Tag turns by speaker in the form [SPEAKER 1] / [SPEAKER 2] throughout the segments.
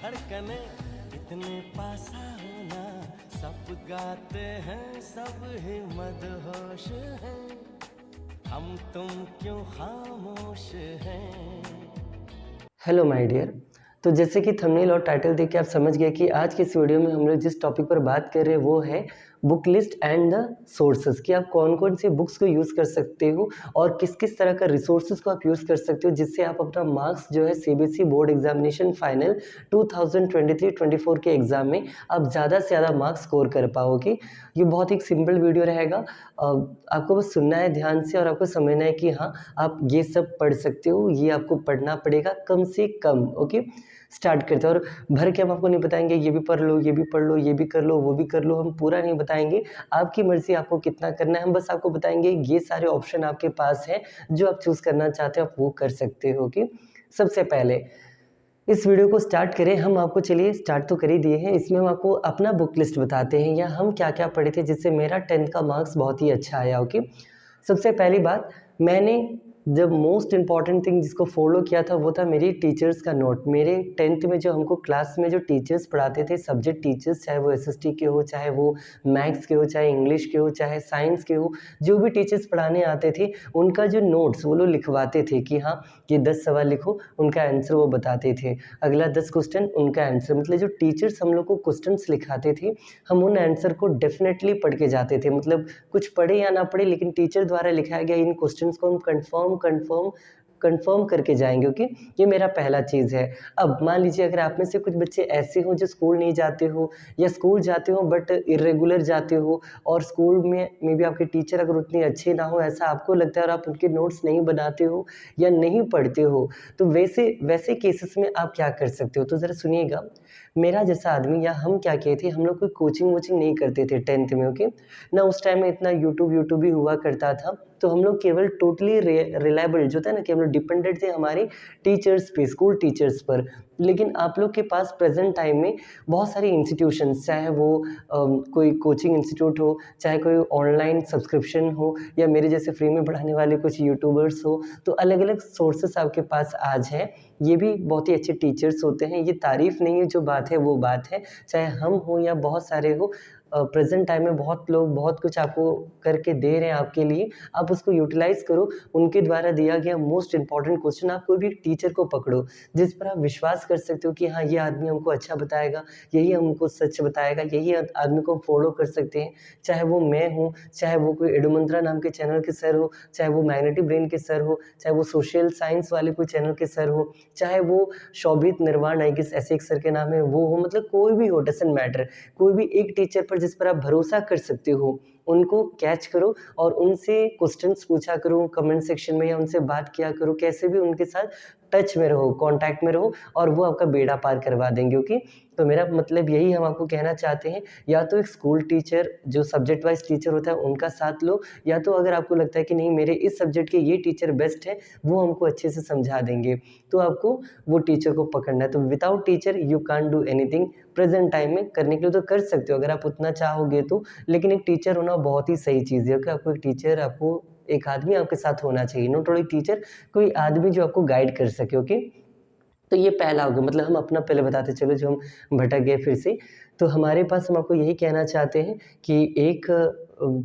[SPEAKER 1] धड़कने इतने पासा होना, सब गाते हैं सब ही मदहोश हैं, हम तुम क्यों खामोश हैं।
[SPEAKER 2] Hello my dear. तो जैसे कि थंबनेल और टाइटल देख के आप समझ गए कि आज की इस वीडियो में हम लोग जिस टॉपिक पर बात कर रहे हैं वो है book list and the sources, कि आप कौन कौन सी बुक्स को यूज़ कर सकते हो और किस किस तरह का रिसोर्सेज को आप यूज़ कर सकते हो जिससे आप अपना मार्क्स जो है सीबीएसई बोर्ड एग्जामिनेशन फाइनल 2023-24 के एग्ज़ाम में आप ज़्यादा से ज़्यादा मार्क्स स्कोर कर पाओगे। ये बहुत ही सिंपल वीडियो रहेगा। आपको बस सुनना है ध्यान से और आपको समझना है कि हाँ, आप ये सब पढ़ सकते हो, ये आपको पढ़ना पड़ेगा कम से कम। ओके, स्टार्ट करते हैं। और भर के हम आपको नहीं बताएंगे ये भी पढ़ लो, ये भी पढ़ लो, ये भी कर लो, वो भी कर लो, हम पूरा नहीं बताएंगे। आपकी मर्ज़ी आपको कितना करना है, हम बस आपको बताएंगे ये सारे ऑप्शन आपके पास हैं, जो आप चूज़ करना चाहते हो आप वो कर सकते हो। ओके, सबसे पहले इस वीडियो को स्टार्ट करें। हम आपको चलिए स्टार्ट तो कर ही दिए हैं। इसमें हम आपको अपना बुक लिस्ट बताते हैं या हम क्या-क्या पढ़े थे जिससे मेरा 10th का मार्क्स बहुत ही अच्छा आया। ओके, सबसे पहली बात, मैंने जब मोस्ट इम्पॉर्टेंट थिंग जिसको फॉलो किया था वो था मेरी टीचर्स का नोट। मेरे 10th में जो हमको क्लास में जो टीचर्स पढ़ाते थे, सब्जेक्ट टीचर्स, चाहे वो एसएसटी के हो, चाहे वो मैथ्स के हो, चाहे इंग्लिश के हो, चाहे साइंस के हो, जो भी टीचर्स पढ़ाने आते थे उनका जो नोट्स वो लोग लिखवाते थे कि हाँ ये 10 सवाल लिखो, उनका आंसर वो बताते थे। अगला 10 क्वेश्चन उनका आंसर, मतलब जो टीचर्स हम लोग को क्वेश्चंस लिखाते थे हम उन आंसर को डेफिनेटली पढ़ के जाते थे। मतलब कुछ पढ़े या ना पढ़े लेकिन टीचर द्वारा लिखाया गया इन क्वेश्चंस को हम कंफर्म करके जाएंगे। ओके, ये मेरा पहला चीज़ है। अब मान लीजिए अगर आप में से कुछ बच्चे ऐसे हो जो स्कूल नहीं जाते हो या स्कूल जाते हो बट इरेगुलर जाते हो और स्कूल में भी आपके टीचर अगर उतने अच्छे ना हो ऐसा आपको लगता है और आप उनके नोट्स नहीं बनाते हो या नहीं पढ़ते हो, तो वैसे वैसे केसेस में आप क्या कर सकते हो, तो ज़रा सुनिएगा। मेरा जैसा आदमी या हम क्या किए थे, हम लोग कोई कोचिंग वोचिंग नहीं करते थे 10th में। ओके, ना उस टाइम में इतना यूट्यूब ही हुआ करता था, तो हम लोग केवल टोटली रिलायबल जो था ना कि हम लोग डिपेंडेंट थे हमारे टीचर्स पे, स्कूल टीचर्स पर। लेकिन आप लोग के पास प्रेजेंट टाइम में बहुत सारी इंस्टीट्यूशंस, चाहे वो कोई कोचिंग इंस्टीट्यूट हो, चाहे कोई ऑनलाइन सब्सक्रिप्शन हो या मेरे जैसे फ्री में पढ़ाने वाले कुछ यूट्यूबर्स हो, तो अलग अलग सोर्सेस आपके पास आज हैं। ये भी बहुत ही अच्छे टीचर्स होते हैं, ये तारीफ़ नहीं है, जो बात है वो बात है। चाहे हम हो या बहुत सारे हो, प्रेजेंट टाइम में बहुत लोग बहुत कुछ आपको करके दे रहे हैं आपके लिए, आप उसको यूटिलाइज़ करो। उनके द्वारा दिया गया मोस्ट इम्पॉर्टेंट क्वेश्चन, आप कोई भी टीचर को पकड़ो जिस पर आप विश्वास कर सकते हो कि हाँ ये आदमी हमको अच्छा बताएगा, यही हमको सच बताएगा, यही आदमी को हम फॉलो कर सकते हैं। चाहे वो मैं हूँ, चाहे वो कोई एडुमंत्रा नाम के चैनल के सर हो, चाहे वो मैग्नेटिक ब्रेन के सर हो, चाहे वो सोशल साइंस वाले कोई चैनल के सर हो, चाहे वो शोभित निर्वाण आई गेस ऐसे एक सर के नाम है वो हो, मतलब कोई भी हो, डजंट मैटर। कोई भी एक टीचर पर जिस पर आप भरोसा कर सकते हो उनको कैच करो और उनसे क्वेश्चंस पूछा करो कमेंट सेक्शन में या उनसे बात किया करो, कैसे भी उनके साथ टच में रहो, कांटेक्ट में रहो और वो आपका बेड़ा पार करवा देंगे। ओके, तो मेरा मतलब यही हम आपको कहना चाहते हैं, या तो एक स्कूल टीचर जो सब्जेक्ट वाइज टीचर होता है उनका साथ लो, या तो अगर आपको लगता है कि नहीं मेरे इस सब्जेक्ट के ये टीचर बेस्ट है, वो हमको अच्छे से समझा देंगे, तो आपको वो टीचर को पकड़ना है। तो without teacher you can't do anything. Present time में करने के लिए तो कर सकते हो अगर आप उतना चाहोगे तो, लेकिन एक टीचर होना बहुत ही सही चीज़ है कि आपको एक टीचर, आपको एक आदमी आपके साथ होना चाहिए, नॉट ओनली टीचर, कोई आदमी जो आपको गाइड कर सके। ओके, तो ये पहला हो गया। मतलब हम अपना पहले बताते चलो, जो हम भटक गए फिर से। तो हमारे पास हम आपको यही कहना चाहते हैं कि एक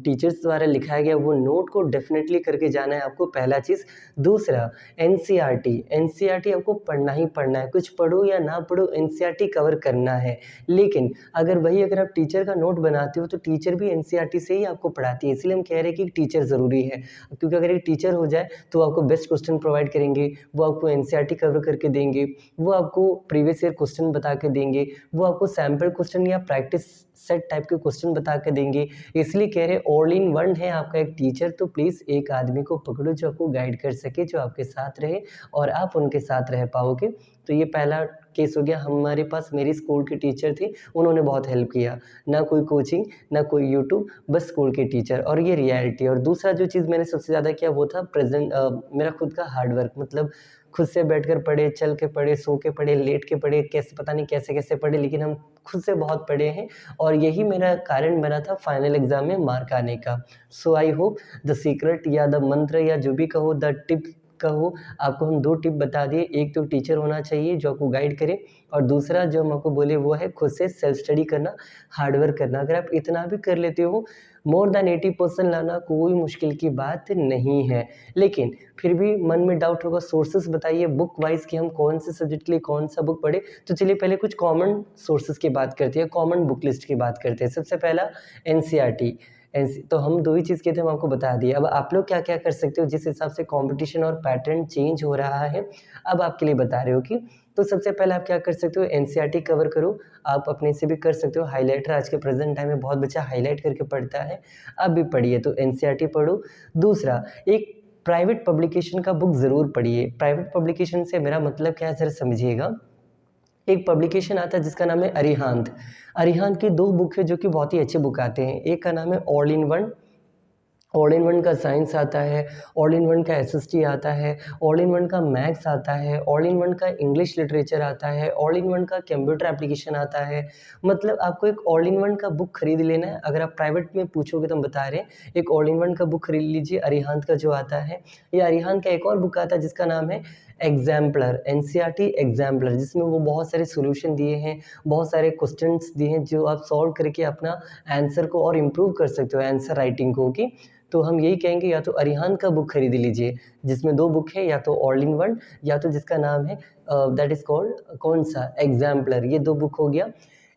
[SPEAKER 2] टीचर्स द्वारा लिखाया गया वो नोट को डेफिनेटली करके जाना है आपको, पहला चीज़। दूसरा, एनसीईआरटी आपको पढ़ना ही पढ़ना है, कुछ पढ़ो या ना पढ़ो एनसीईआरटी कवर करना है। लेकिन अगर आप टीचर का नोट बनाते हो तो टीचर भी एनसीईआरटी से ही आपको पढ़ाती है, इसलिए हम कह रहे हैं कि टीचर ज़रूरी है। क्योंकि अगर एक टीचर हो जाए तो आपको बेस्ट क्वेश्चन प्रोवाइड करेंगे, वो आपको एनसीईआरटी कवर करके देंगे, वो आपको प्रीवियस ईयर क्वेश्चन बता के देंगे, वो आपको सैम्पल क्वेश्चन या प्रैक्टिस सेट टाइप के क्वेश्चन बता के देंगे। इसलिए कह रहे ऑल इन वन है आपका एक टीचर, तो प्लीज़ एक आदमी को पकड़ो जो आपको गाइड कर सके, जो आपके साथ रहे और आप उनके साथ रह पाओगे। तो ये पहला केस हो गया। हमारे पास मेरी स्कूल के टीचर थे, उन्होंने बहुत हेल्प किया, ना कोई कोचिंग ना कोई यूट्यूब, बस स्कूल के टीचर, और ये रियलिटी। और दूसरा जो चीज़ मैंने सबसे ज़्यादा किया वो था मेरा खुद का हार्ड वर्क। मतलब खुद से बैठकर पढ़े, चल के पढ़े, सो के पढ़े, लेट के पढ़े, कैसे पता नहीं कैसे पढ़े, लेकिन हम खुद से बहुत पढ़े हैं और यही मेरा कारण बना था फाइनल एग्ज़ाम में मार्क आने का। सो आई होप द सीक्रेट या द मंत्र या जो भी कहो, द टिप का हो, आपको हम 2 टिप बता दिए। एक तो टीचर होना चाहिए जो आपको गाइड करे, और दूसरा जो हम आपको बोले वो है खुद से सेल्फ स्टडी करना, हार्ड वर्क करना। अगर आप इतना भी कर लेते हो, मोर देन 80% लाना कोई मुश्किल की बात नहीं है। लेकिन फिर भी मन में डाउट होगा, सोर्सेज़ बताइए बुक वाइज़ कि हम कौन से सब्जेक्ट के लिए कौन-सा बुक पढ़ें। तो चलिए पहले कुछ कॉमन सोर्सेज़ की बात करते हैं, कॉमन बुक लिस्ट की बात करते हैं। सबसे पहला एनसीईआरटी। एनसी तो हम 2 ही चीज़ किए थे, हम आपको बता दिए। अब आप लोग क्या-क्या कर सकते हो जिस हिसाब से कॉम्पिटिशन और पैटर्न चेंज हो रहा है, अब आपके लिए बता रहे हो कि तो सबसे पहले आप क्या कर सकते हो, एनसीईआरटी कवर करो। आप अपने से भी कर सकते हो, हाइलाइटर आज के प्रेज़ेंट टाइम में बहुत बच्चा हाइलाइट करके पढ़ता है, आप भी पढ़िए तो एनसीईआरटी पढ़ो। दूसरा, एक प्राइवेट पब्लिकेशन का बुक ज़रूर पढ़िए। प्राइवेट पब्लिकेशन से मेरा मतलब क्या है ज़रा समझिएगा। एक पब्लिकेशन आता है जिसका नाम है अरिहंत। अरिहंत की 2 बुक है जो कि बहुत ही अच्छे बुक आते हैं। एक का नाम है all in one, all in one का साइंस आता है, ऑल इन वन का एसएसटी आता है, ऑल इन वन का मैथ्स आता है, ऑल इन वन का इंग्लिश लिटरेचर आता है, ऑल इन वन का कंप्यूटर एप्लीकेशन आता है। मतलब आपको एक ऑल इन वन का बुक खरीद लेना है। अगर आप प्राइवेट में पूछोगे तो हम बता रहे हैं, एक ऑल इन वन का बुक खरीद लीजिए अरिहंत का जो आता है। या अरिहंत का एक और बुक आता है जिसका नाम है एग्जाम्पलर, एनसीईआरटी एग्जाम्पलर, जिसमें वो बहुत सारे सॉल्यूशन दिए हैं, बहुत सारे क्वेश्चंस दिए हैं जो आप सॉल्व करके अपना आंसर को और इम्प्रूव कर सकते हो, आंसर राइटिंग को कि तो हम यही कहेंगे या तो अरिहंत का बुक खरीद लीजिए जिसमें 2 बुक है, या तो ऑल इन वन या तो जिसका नाम है दैट इज़ कॉल्ड कौन सा एग्जाम्पलर। ये 2 बुक हो गया।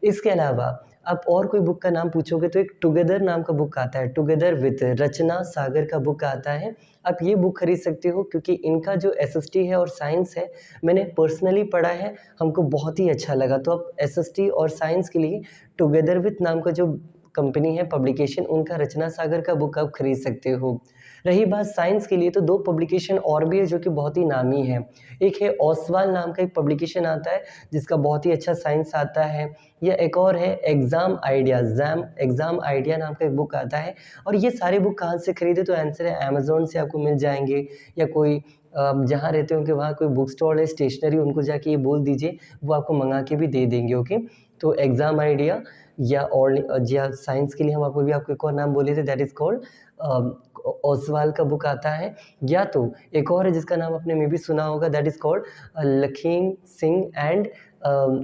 [SPEAKER 2] इसके अलावा आप और कोई बुक का नाम पूछोगे तो एक टुगेदर नाम का बुक आता है, टुगेदर विद रचना सागर का बुक आता है। आप ये बुक खरीद सकते हो क्योंकि इनका जो एसएसटी है और साइंस है, मैंने पर्सनली पढ़ा है, हमको बहुत ही अच्छा लगा। तो आप एसएसटी और साइंस के लिए टुगेदर विद नाम का जो कंपनी है पब्लिकेशन, उनका रचना सागर का बुक आप खरीद सकते हो। रही बात साइंस के लिए तो 2 पब्लिकेशन और भी है जो कि बहुत ही नामी है। एक है ओसवाल नाम का एक पब्लिकेशन आता है जिसका बहुत ही अच्छा साइंस आता है, या एक और है एग्ज़ाम आइडिया नाम का एक बुक आता है। और ये सारे बुक कहाँ से खरीदे तो आंसर है अमेज़न से आपको मिल जाएँगे, या कोई जहाँ रहते होंगे वहाँ कोई बुक स्टॉल है, स्टेशनरी, उनको जाके ये बोल दीजिए, वो आपको मँगा के भी दे देंगे। ओके, तो एग्ज़ाम आइडिया या या साइंस के लिए हम आपको एक और नाम बोले थे दैट इज़ कॉल्ड ओसवाल का बुक आता है। या तो एक और है जिसका नाम आपने मे बी सुना होगा that is called Lakhim Singh and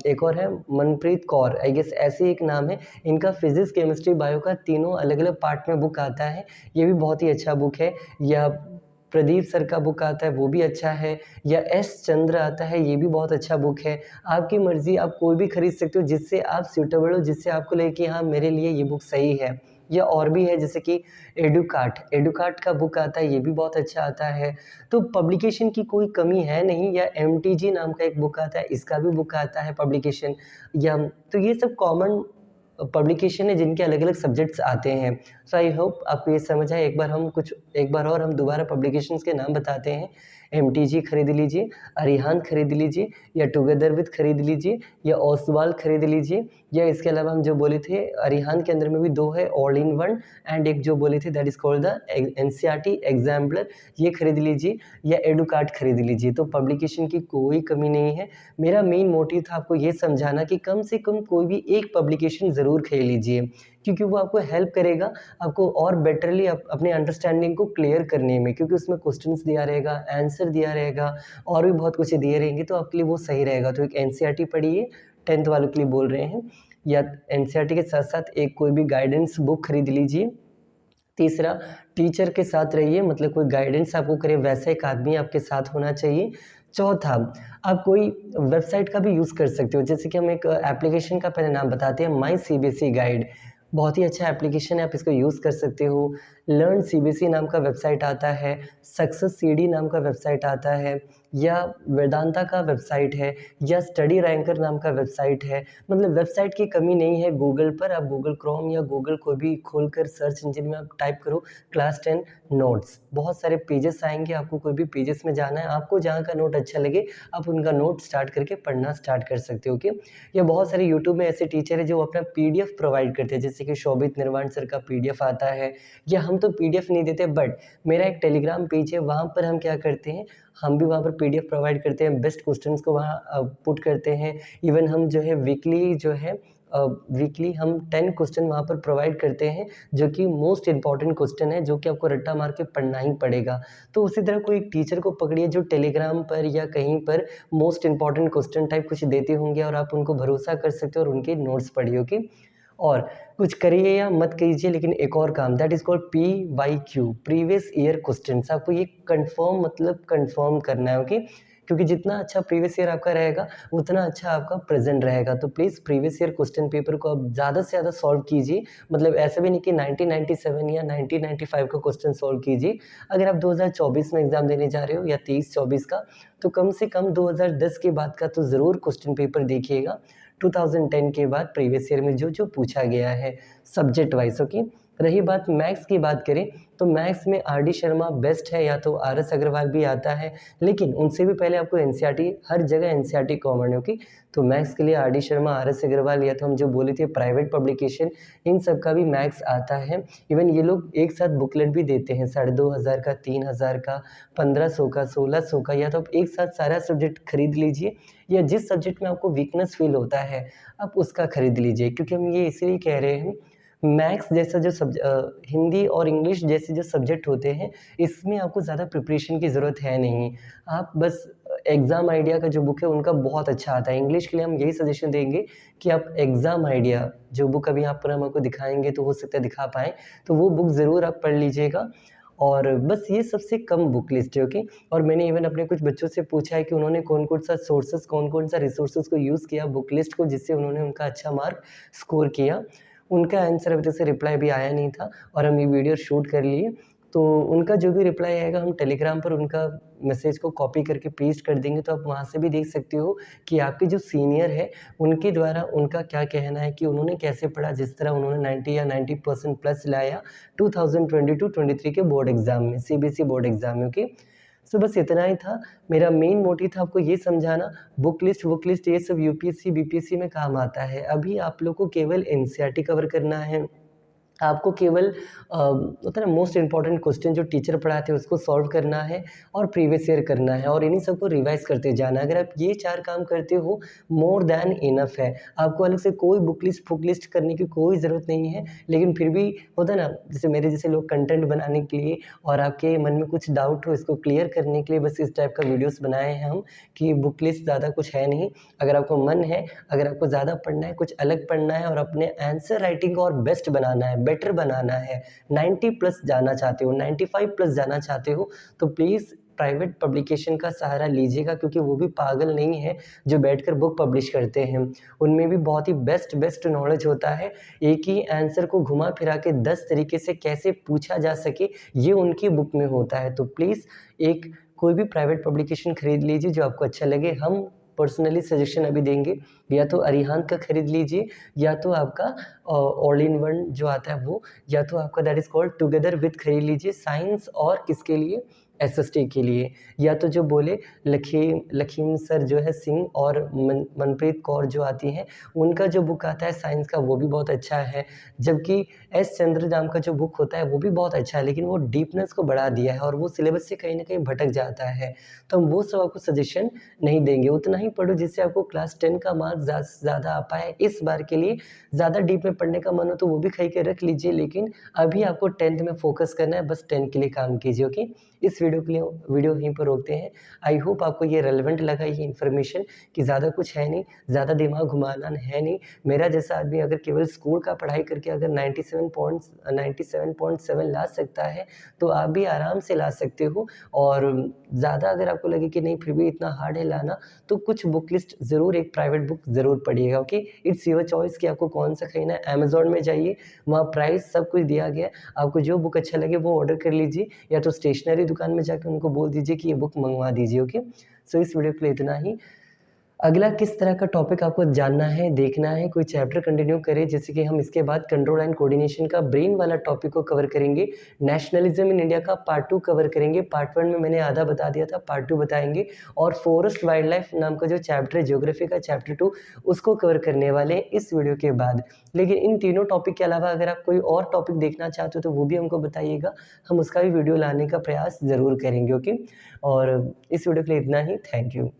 [SPEAKER 2] एक और है मनप्रीत कौर, आई गेस ऐसे एक नाम है। इनका फिज़िक्स, केमिस्ट्री, बायो का तीनों अलग-अलग पार्ट में बुक आता है। ये भी बहुत ही अच्छा बुक है। या प्रदीप सर का बुक आता है, वो भी अच्छा है। या एस चंद्र आता है, ये भी बहुत अच्छा बुक है। आपकी मर्ज़ी, आप कोई भी खरीद सकते हो जिससे आप सूटेबल हो, जिससे आपको लगे कि हाँ मेरे लिए ये बुक सही है। या और भी है जैसे कि एडुकार्ट का बुक आता है, ये भी बहुत अच्छा आता है। तो पब्लिकेशन की कोई कमी है नहीं। या एमटीजी नाम का एक बुक आता है, इसका भी बुक आता है पब्लिकेशन। या तो ये सब कॉमन पब्लिकेशन है जिनके अलग-अलग सब्जेक्ट्स आते हैं। सो आई होप आपको ये समझ आए। एक बार और हम दोबारा पब्लिकेशंस के नाम बताते हैं। एमटीजी खरीद लीजिए, अरिहंत खरीद लीजिए, या टुगेदर विद खरीद लीजिए, या ओसवाल खरीद लीजिए। या इसके अलावा हम जो बोले थे अरिहंत के अंदर में भी 2 है, ऑल इन वन एंड एक जो बोले थे that is called the NCERT exemplar, ये खरीद लीजिए। या एडुकार्ट खरीद लीजिए। तो पब्लिकेशन की कोई कमी नहीं है। मेरा मेन मोटिव था आपको ये समझाना कि कम से कम कोई भी एक पब्लिकेशन ज़रूर खरीद लीजिए, क्योंकि वो आपको हेल्प करेगा, आपको और बेटरली अपने अंडरस्टैंडिंग को क्लियर करने में, क्योंकि उसमें क्वेश्चंस दिया रहेगा, आंसर दिया रहेगा, और भी बहुत कुछ दिए रहेंगे, तो आपके लिए वो सही रहेगा। तो एक एनसीईआरटी पढ़िए, 10th वालों के लिए बोल रहे हैं। या एनसीईआरटी के साथ-साथ एक कोई भी गाइडेंस बुक खरीद लीजिए। तीसरा, टीचर के साथ रहिए, मतलब कोई गाइडेंस आपको करे वैसा एक आदमी आपके साथ होना चाहिए। चौथा, आप कोई वेबसाइट का भी यूज़ कर सकते हो, जैसे कि हम एक एप्लीकेशन का पहले नाम बताते हैं, माई सीबीएसई गाइड। बहुत ही अच्छा एप्लीकेशन है, आप इसको यूज़ कर सकते हो। लर्न सीबीएसई नाम का वेबसाइट आता है, सक्सेस सीडी नाम का वेबसाइट आता है, या वेदांता का वेबसाइट है, या स्टडी रैंकर नाम का वेबसाइट है। मतलब वेबसाइट की कमी नहीं है। गूगल पर आप गूगल क्रोम या गूगल को भी खोलकर सर्च इंजन में आप टाइप करो क्लास 10 नोट्स, बहुत सारे पेजेस आएँगे। आपको कोई भी पेजेस में जाना है, आपको जहाँ का नोट अच्छा लगे आप उनका नोट स्टार्ट करके पढ़ना स्टार्ट कर सकते हो। ओके, या बहुत सारे यूट्यूब में ऐसे टीचर हैं जो अपना पीडीएफ प्रोवाइड करते हैं, जैसे कि शोभित निर्वाण सर का पीडीएफ आता है, या हम हम तो पीडीएफ नहीं देते, बट मेरा एक टेलीग्राम पेज है, वहाँ पर हम क्या करते हैं, हम भी वहाँ पर पीडीएफ प्रोवाइड करते हैं, बेस्ट क्वेश्चंस को वहाँ पुट करते हैं। इवन हम जो है वीकली हम 10 क्वेश्चन वहाँ पर प्रोवाइड करते हैं, जो कि मोस्ट इम्पॉर्टेंट क्वेश्चन है, जो कि आपको रट्टा मार के पढ़ना ही पड़ेगा। तो उसी तरह कोई टीचर को पकड़िए जो टेलीग्राम पर या कहीं पर मोस्ट इम्पॉर्टेंट क्वेश्चन टाइप कुछ देते होंगे और आप उनको भरोसा कर सकते हो और उनके नोट्स पढ़िए, ओके। और कुछ करिए या मत कीजिए, लेकिन एक और काम, that is called PYQ, previous year questions. आपको ये कंफर्म करना है, ओके। क्योंकि जितना अच्छा प्रीवियस ईयर आपका रहेगा, उतना अच्छा आपका प्रेजेंट रहेगा। तो please previous year question paper को आप ज़्यादा से ज़्यादा सॉल्व कीजिए। मतलब ऐसा भी नहीं कि 1997 या 1995 का क्वेश्चन सॉल्व कीजिए। अगर आप 2024 में एग्ज़ाम देने जा रहे हो या 23-24 का, तो कम से कम 2010 के बाद का तो ज़रूर क्वेश्चन पेपर देखिएगा। 2010 के बाद प्रीवियस ईयर में जो पूछा गया है सब्जेक्ट वाइज, ओके। रही बात मैथ्स की, बात करें तो मैथ्स में RD शर्मा बेस्ट है, या तो RS अग्रवाल भी आता है, लेकिन उनसे भी पहले आपको NCERT, हर जगह NCERT कॉमन है, ओके। तो मैथ्स के लिए RD शर्मा, RS अग्रवाल, या तो हम जो बोले थे प्राइवेट पब्लिकेशन, इन सब का भी मैथ्स आता है। इवन ये लोग एक साथ बुकलेट भी देते हैं, 2500 का, 3000 का, 1500 का, 1600 का, या तो आप एक साथ सारा सब्जेक्ट खरीद लीजिए, या जिस सब्जेक्ट में आपको वीकनेस फील होता है आप उसका खरीद लीजिए। क्योंकि हम ये इसलिए कह रहे हैं, मैथ्स जैसा हिंदी और इंग्लिश जैसे जो सब्जेक्ट होते हैं, इसमें आपको ज़्यादा प्रिपरेशन की ज़रूरत है नहीं। आप बस एग्ज़ाम आइडिया का जो बुक है उनका बहुत अच्छा आता है। इंग्लिश के लिए हम यही सजेशन देंगे कि आप एग्ज़ाम आइडिया जो बुक अभी यहाँ पर हम आपको दिखाएँगे, तो हो सकता है दिखा पाएँ, तो वो बुक ज़रूर आप पढ़ लीजिएगा। और बस ये सबसे कम बुक लिस्ट है, ओके। और मैंने इवन अपने कुछ बच्चों से पूछा है कि उन्होंने कौन-कौन सा सोर्सेज़, कौन-कौन सा रिसोर्सेज़ को यूज़ किया बुक लिस्ट को, जिससे उन्होंने उनका अच्छा मार्क स्कोर किया। उनका आंसर अभी तक से रिप्लाई भी आया नहीं था, और हम ये वीडियो शूट कर लिए। तो उनका जो भी रिप्लाई आएगा, हम टेलीग्राम पर उनका मैसेज को कॉपी करके पेस्ट कर देंगे, तो आप वहाँ से भी देख सकते हो कि आपके जो सीनियर है, उनके द्वारा उनका क्या कहना है कि उन्होंने कैसे पढ़ा, जिस तरह उन्होंने 90 या 90% प्लस लाया 2022-23 के बोर्ड एग्ज़ाम में, CBSE बोर्ड एग्ज़ाम में, ओके। सो बस इतना ही था। मेरा मेन मोटिव था आपको ये समझाना, बुक लिस्ट ये सब UPSC, BPSC में काम आता है। अभी आप लोग को केवल NCERT कवर करना है। आपको केवल होता है ना, मोस्ट इम्पॉर्टेंट क्वेश्चन जो टीचर पढ़ाते हैं उसको सॉल्व करना है, और प्रीवियस ईयर करना है, और इन्हीं सबको रिवाइज करते जाना है। अगर आप ये 4 काम करते हो, मोर दैन इनफ है। आपको अलग से कोई बुक लिस्ट करने की कोई ज़रूरत नहीं है। लेकिन फिर भी होता है ना, जैसे मेरे जैसे लोग कंटेंट बनाने के लिए, और आपके मन में कुछ डाउट हो इसको क्लियर करने के लिए, बस इस टाइप का वीडियोस बनाए हैं हम, कि बुक लिस्ट ज़्यादा कुछ है नहीं। अगर आपको मन है, अगर आपको ज़्यादा पढ़ना है, कुछ अलग पढ़ना है, और अपने आंसर राइटिंग को और बेस्ट बनाना है, बेटर बनाना है, 90 प्लस जाना चाहते हो, 95 प्लस जाना चाहते हो, तो प्लीज़ प्राइवेट पब्लिकेशन का सहारा लीजिएगा। क्योंकि वो भी पागल नहीं है जो बैठकर बुक पब्लिश करते हैं। उनमें भी बहुत ही बेस्ट नॉलेज होता है। एक ही आंसर को घुमा फिरा के 10 तरीके से कैसे पूछा जा सके, ये उनकी बुक में होता है। तो प्लीज़ एक कोई भी प्राइवेट पब्लिकेशन खरीद लीजिए जो आपको अच्छा लगे। हम पर्सनली सजेशन अभी देंगे, या तो अरिहंत का खरीद लीजिए, या तो आपका ऑल इन वन जो आता है वो, या तो आपका that is called together with खरीद लीजिए, साइंस और किसके लिए, SST के लिए। या तो जो बोले लखीम सर जो है सिंह, और मनप्रीत कौर जो आती हैं, उनका जो बुक आता है साइंस का, वो भी बहुत अच्छा है। जबकि S चंद्र नाम का जो बुक होता है वो भी बहुत अच्छा है, लेकिन वो डीपनेस को बढ़ा दिया है, और वो सिलेबस से कहीं ना कहीं भटक जाता है। तो हम वो सब आपको सजेशन नहीं देंगे। उतना ही पढ़ो जिससे आपको क्लास 10 का मार्क्स ज़्यादा आ पाए। इस बार के लिए ज़्यादा डीप में पढ़ने का मन हो तो वो भी खरीद के रख लीजिए, लेकिन अभी आपको 10th में फोकस करना है, बस 10 के लिए काम कीजिए, ओके। इस वीडियो यहीं पर रोकते हैं। आई होप आपको ये रेलेवेंट लगा, ये इन्फॉर्मेशन, कि ज़्यादा कुछ है नहीं, ज़्यादा दिमाग घुमाना है नहीं। मेरा जैसा आदमी अगर केवल स्कूल का पढ़ाई करके अगर 97.7 ला सकता है, तो आप भी आराम से ला सकते हो। और ज़्यादा अगर आपको लगे कि नहीं फिर भी इतना हार्ड है लाना, तो कुछ बुक लिस्ट ज़रूर, एक प्राइवेट बुक ज़रूर पढ़िएगा, ओके। इट्स योर चॉइस कि आपको कौन सा खरीदना है। अमेज़न में जाइए, वहाँ प्राइस सब कुछ दिया गया है। आपको जो बुक अच्छा लगे वो ऑर्डर कर लीजिए, या तो स्टेशनरी दुकान में जाकर उनको बोल दीजिए कि ये बुक मंगवा दीजिए, ओके। सो इस वीडियो के लिए इतना ही। अगला किस तरह का टॉपिक आपको जानना है, देखना है, कोई चैप्टर कंटिन्यू करें, जैसे कि हम इसके बाद कंट्रोल एंड कोऑर्डिनेशन का ब्रेन वाला टॉपिक को कवर करेंगे। नेशनलिज्म इन इंडिया का पार्ट 2 कवर करेंगे। पार्ट 1 में मैंने आधा बता दिया था, पार्ट 2 बताएँगे। और फॉरेस्ट वाइल्ड लाइफ नाम का जो चैप्टर है ज्योग्राफी का चैप्टर 2 उसको कवर करने वाले हैं इस वीडियो के बाद। लेकिन इन तीनों टॉपिक के अलावा अगर आप कोई और टॉपिक देखना चाहते हो तो वो भी हमको बताइएगा, हम उसका भी वीडियो लाने का प्रयास ज़रूर करेंगे, ओके? और इस वीडियो के लिए इतना ही। Thank you.